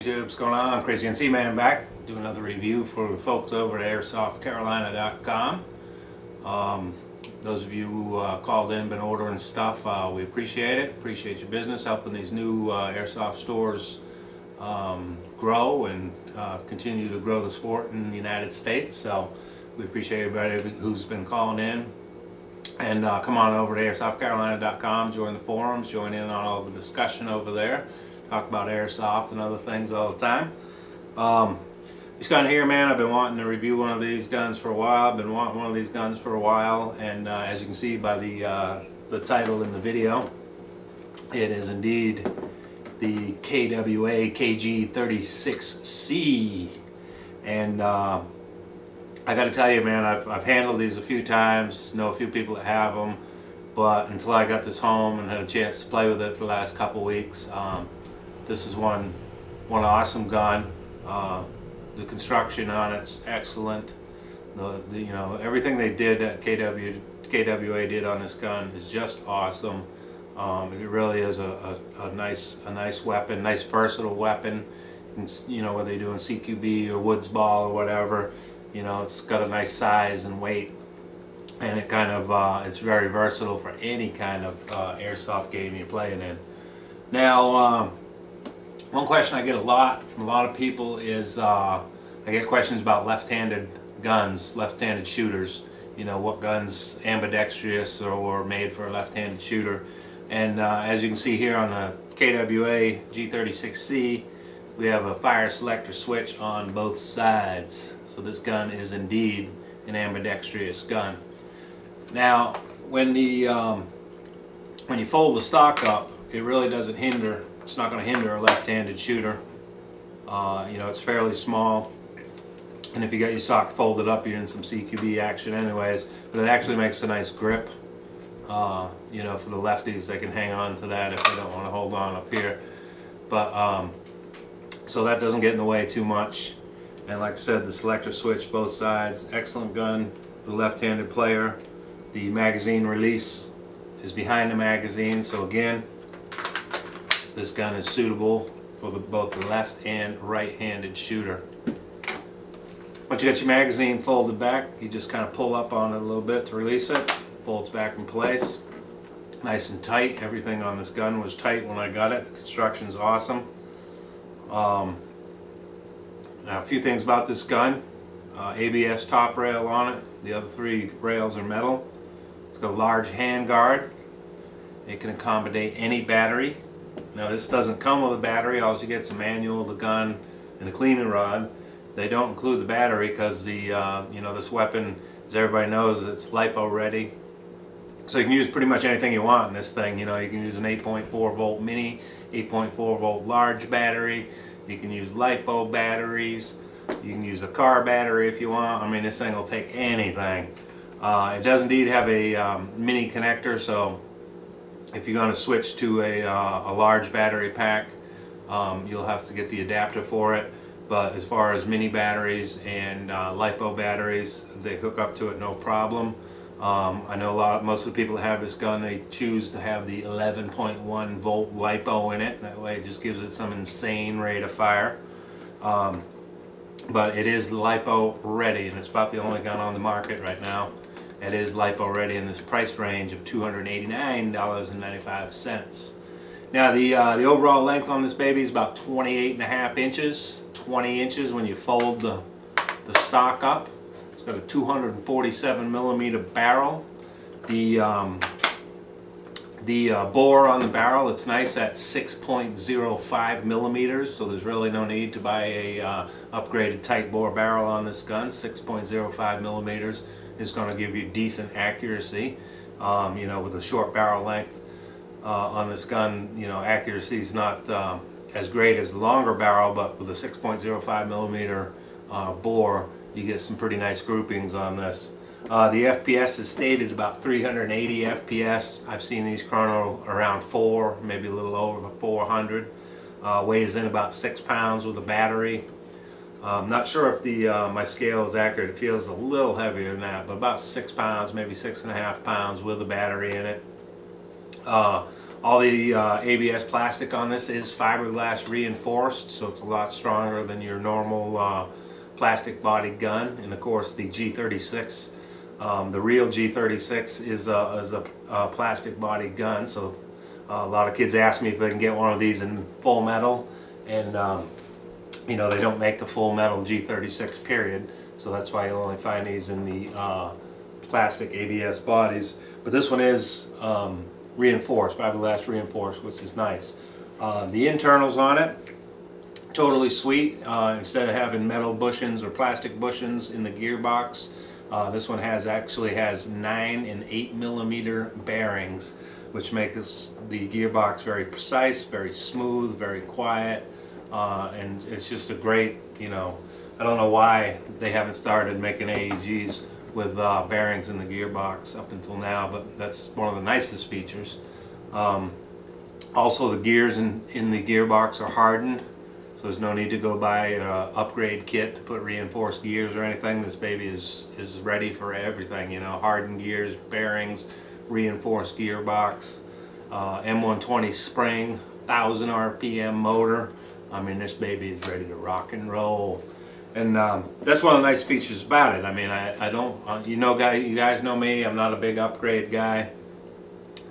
YouTube, what's going on? Crazyncman back. Do another review for the folks over at AirsoftCarolina.com. Those of you who called in, been ordering stuff, we appreciate it. Appreciate your business, helping these new Airsoft stores grow and continue to grow the sport in the United States. So we appreciate everybody who's been calling in. And come on over to AirsoftCarolina.com, join the forums, join in on all the discussion over there. Talk about Airsoft and other things all the time. This gun here, man, I've been wanting to review one of these guns for a while. I've been wanting one of these guns for a while, and as you can see by the title in the video, it is indeed the KWA KG36C. And I got to tell you, man, I've handled these a few times, know a few people that have them, but until I got this home and had a chance to play with it for the last couple weeks, this is one awesome gun. The construction on it's excellent. You know, everything they did at KWA did on this gun is just awesome. It really is a nice weapon, nice versatile weapon. You know, whether you're doing CQB or woods ball or whatever, you know, it's got a nice size and weight, and it kind of it's very versatile for any kind of airsoft game you're playing in. Now, one question I get a lot from a lot of people is I get questions about left-handed guns, left-handed shooters. You know, what guns ambidextrous or made for a left-handed shooter. And as you can see here on the KWA G36C, we have a fire selector switch on both sides. So this gun is indeed an ambidextrous gun. Now, when you fold the stock up, it really doesn't hinder. It's not going to hinder a left-handed shooter. You know, it's fairly small, and if you got your stock folded up, you're in some CQB action anyways. But it actually makes a nice grip. You know, for the lefties, they can hang on to that if they don't want to hold on up here. But so that doesn't get in the way too much. And like I said, the selector switch both sides, excellent gun for the left-handed player. The magazine release is behind the magazine, so again, this gun is suitable for both the left and right-handed shooter. Once you got your magazine folded back, you just kind of pull up on it a little bit to release it. Folds back in place. Nice and tight. Everything on this gun was tight when I got it. The construction's awesome. Now a few things about this gun. ABS top rail on it. The other three rails are metal. It's got a large hand guard. It can accommodate any battery. Now this doesn't come with a battery. All you get is a manual, the gun, and the cleaning rod. They don't include the battery because the you know, this weapon, as everybody knows, it's LiPo ready. So you can use pretty much anything you want in this thing. You know, you can use an 8.4 volt mini, 8.4 volt large battery. You can use LiPo batteries. You can use a car battery if you want. I mean, this thing will take anything. It does indeed have a mini connector, so if you're going to switch to a large battery pack, you'll have to get the adapter for it. But as far as mini batteries and LiPo batteries, they hook up to it no problem. I know most of the people that have this gun, they choose to have the 11.1 volt LiPo in it. That way it just gives it some insane rate of fire. But it is LiPo ready, and it's about the only gun on the market right now. It is LiPo ready in this price range of $289.95. Now the overall length on this baby is about 28.5 inches. 20 inches when you fold the stock up. It's got a 247 millimeter barrel. The bore on the barrel, it's nice at 6.05 millimeters, so there's really no need to buy a upgraded tight bore barrel on this gun. 6.05 millimeters is going to give you decent accuracy. You know, with a short barrel length on this gun, you know, accuracy is not as great as the longer barrel, but with a 6.05 millimeter bore, you get some pretty nice groupings on this. The FPS is stated about 380 FPS. I've seen these chrono around 4, maybe a little over 400. Weighs in about 6 pounds with a battery. I'm not sure if my scale is accurate. It feels a little heavier than that, but about 6 pounds, maybe 6.5 pounds with a battery in it. All the ABS plastic on this is fiberglass reinforced, so it's a lot stronger than your normal plastic body gun. And of course the G36, the real G36 is a plastic body gun, so a lot of kids ask me if they can get one of these in full metal, and you know, they don't make the full metal G36 period, so that's why you'll only find these in the plastic ABS bodies. But this one is reinforced, fiberglass reinforced, which is nice. The internals on it, totally sweet. Instead of having metal bushings or plastic bushings in the gearbox, this one actually has 9 and 8 millimeter bearings, which makes the gearbox very precise, very smooth, very quiet, and it's just a great, you know, I don't know why they haven't started making AEGs with bearings in the gearbox up until now, but that's one of the nicest features. Also, the gears in the gearbox are hardened, so there's no need to go buy an upgrade kit to put reinforced gears or anything. This baby is ready for everything, you know, hardened gears, bearings, reinforced gearbox, M120 spring, 1000 RPM motor. I mean, this baby is ready to rock and roll. And that's one of the nice features about it. I mean, I don't, you guys know me, I'm not a big upgrade guy.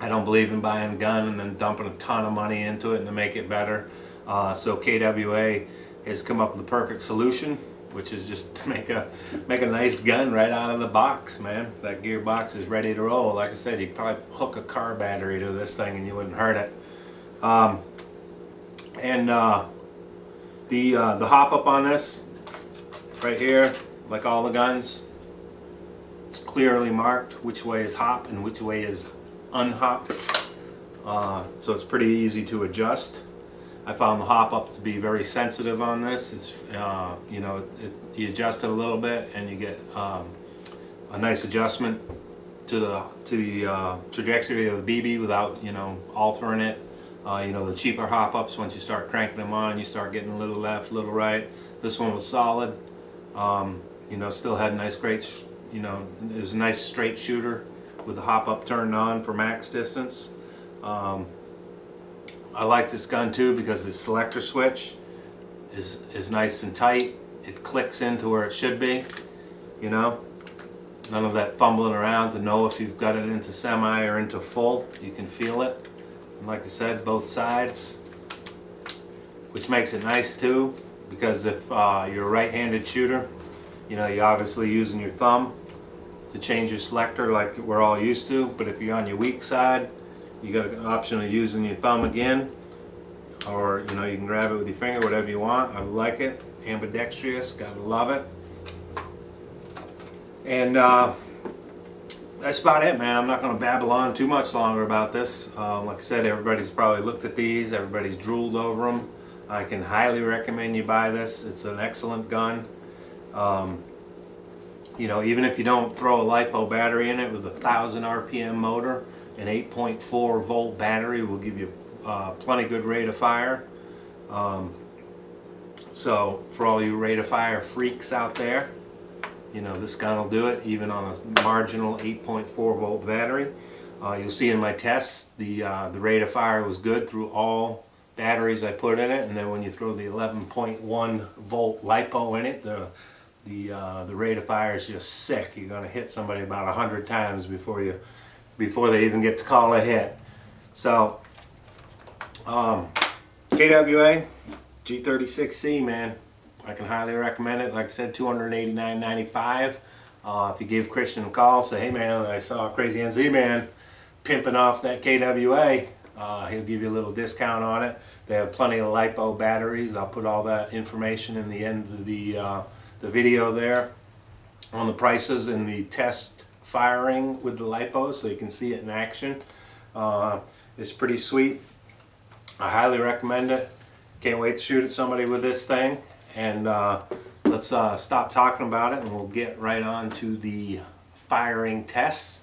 I don't believe in buying a gun and then dumping a ton of money into it and to make it better. So KWA has come up with the perfect solution, which is just to make a nice gun right out of the box, man. That gearbox is ready to roll. Like I said, you could probably hook a car battery to this thing and you wouldn't hurt it. The hop up on this, right here, like all the guns, it's clearly marked which way is hop and which way is unhop. So it's pretty easy to adjust. I found the hop up to be very sensitive on this. It's you know, you adjust it a little bit and you get a nice adjustment to the trajectory of the BB without, you know, altering it. You know, the cheaper hop ups, once you start cranking them on, you start getting a little left, a little right. This one was solid. You know, still had a nice, great, you know, it was a nice straight shooter with the hop up turned on for max distance. I like this gun too because the selector switch is nice and tight. It clicks into where it should be, you know. None of that fumbling around to know if you've got it into semi or into full. You can feel it. And like I said, both sides, which makes it nice too, because if you're a right-handed shooter, you know, you're obviously using your thumb to change your selector like we're all used to, but if you're on your weak side, you got an option of using your thumb again, or, you know, you can grab it with your finger, whatever you want. I like it. Ambidextrous, gotta love it. And that's about it, man. I'm not going to babble on too much longer about this. Like I said, everybody's probably looked at these, everybody's drooled over them. I can highly recommend you buy this. It's an excellent gun. You know, even if you don't throw a LiPo battery in it, with a 1000 RPM motor, an 8.4 volt battery will give you plenty good rate of fire. So for all you rate of fire freaks out there, you know, this gun will do it even on a marginal 8.4 volt battery. You'll see in my tests the rate of fire was good through all batteries I put in it, and then when you throw the 11.1 volt LiPo in it, the rate of fire is just sick. You're going to hit somebody about 100 times before they even get to call a hit. So KWA G36C, man, I can highly recommend it. Like I said, $289.95. If you give Christian a call, say, hey man, I saw Crazyncman pimping off that KWA, he'll give you a little discount on it. They have plenty of LiPo batteries. I'll put all that information in the end of the video there on the prices and the test firing with the LiPo, so you can see it in action. It's pretty sweet. I highly recommend it. Can't wait to shoot at somebody with this thing. And let's stop talking about it and we'll get right on to the firing tests.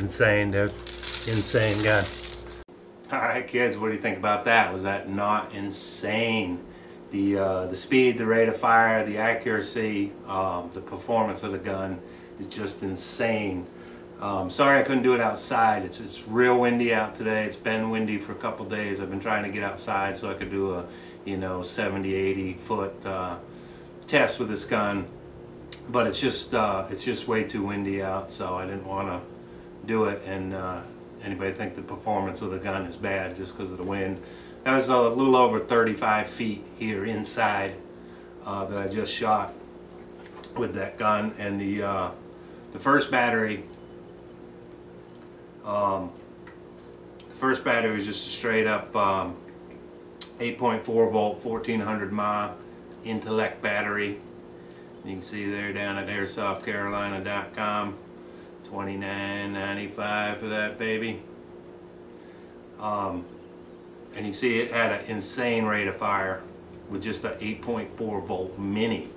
insane, dude. Insane gun. Alright kids, what do you think about that? Was that not insane? The speed, the rate of fire, the accuracy, the performance of the gun is just insane. Sorry I couldn't do it outside. It's real windy out today. It's been windy for a couple days. I've been trying to get outside so I could do a 70-80 foot test with this gun, but it's just way too windy out, so I didn't want to do it. And anybody think the performance of the gun is bad just because of the wind? That was a little over 35 feet here inside that I just shot with that gun. And the first battery, was just a straight up 8.4 volt 1400 mAh Intellect battery. You can see there down at airsoftcarolina.com, $29.95 for that baby. And you see it had an insane rate of fire with just an 8.4 volt mini.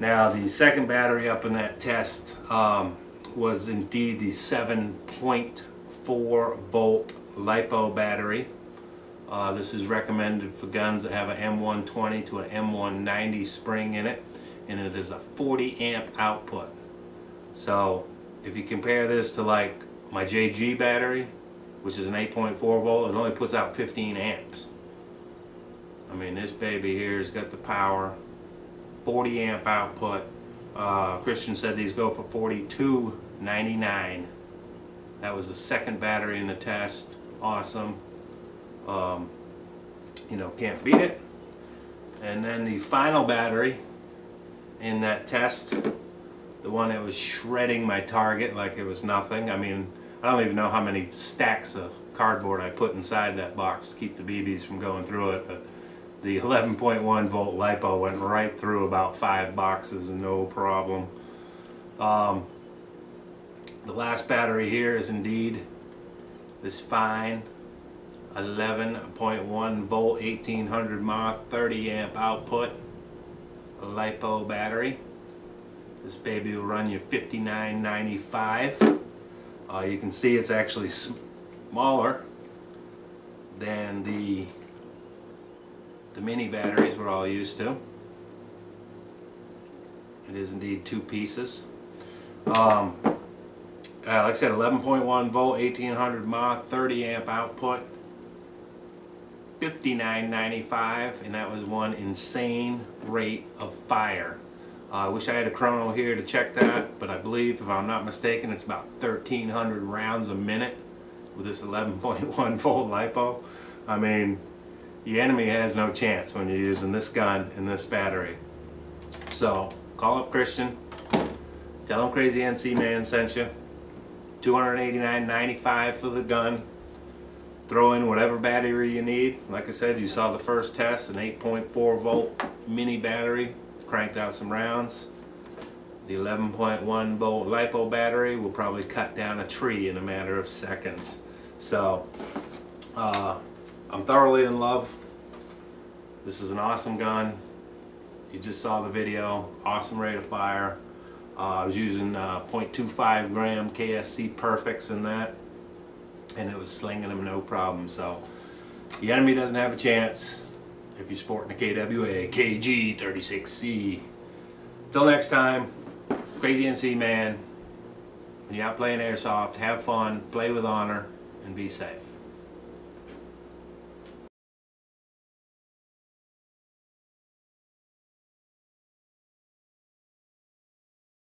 Now the second battery up in that test was indeed the 7.4 volt LiPo battery. This is recommended for guns that have an M120 to an M190 spring in it, and it is a 40 amp output. So if you compare this to like my JG battery, which is an 8.4 volt, it only puts out 15 amps. I mean, this baby here has got the power, 40 amp output. Christian said these go for $42.99. That was the second battery in the test. Awesome. Can't beat it. And then the final battery in that test, the one that was shredding my target like it was nothing. I mean, I don't even know how many stacks of cardboard I put inside that box to keep the BBs from going through it, but the 11.1 volt LiPo went right through about 5 boxes, no problem. The last battery here is indeed this fine 11.1 volt 1800 mAh 30 amp output LiPo battery. This baby will run you $59.95. You can see it's actually smaller than the mini batteries we're all used to. It is indeed 2 pieces. Like I said, 11.1 volt 1800 mAh 30 amp output, $59.95, and that was one insane rate of fire. I wish I had a chrono here to check that, but I believe, if I'm not mistaken, it's about 1,300 rounds a minute with this 11.1 volt LiPo. I mean, the enemy has no chance when you're using this gun and this battery. So call up Christian, tell him Crazyncman sent you. $289.95 for the gun. Throw in whatever battery you need. Like I said, you saw the first test, an 8.4 volt mini battery, cranked out some rounds. The 11.1 volt LiPo battery will probably cut down a tree in a matter of seconds. So I'm thoroughly in love. This is an awesome gun. You just saw the video. Awesome rate of fire. I was using 0.25 gram KSC Perfects in that, and it was slinging them no problem. So the enemy doesn't have a chance if you're sporting a KWA KG36C. Until next time, Crazyncman. When you're out playing airsoft, have fun, play with honor, and be safe.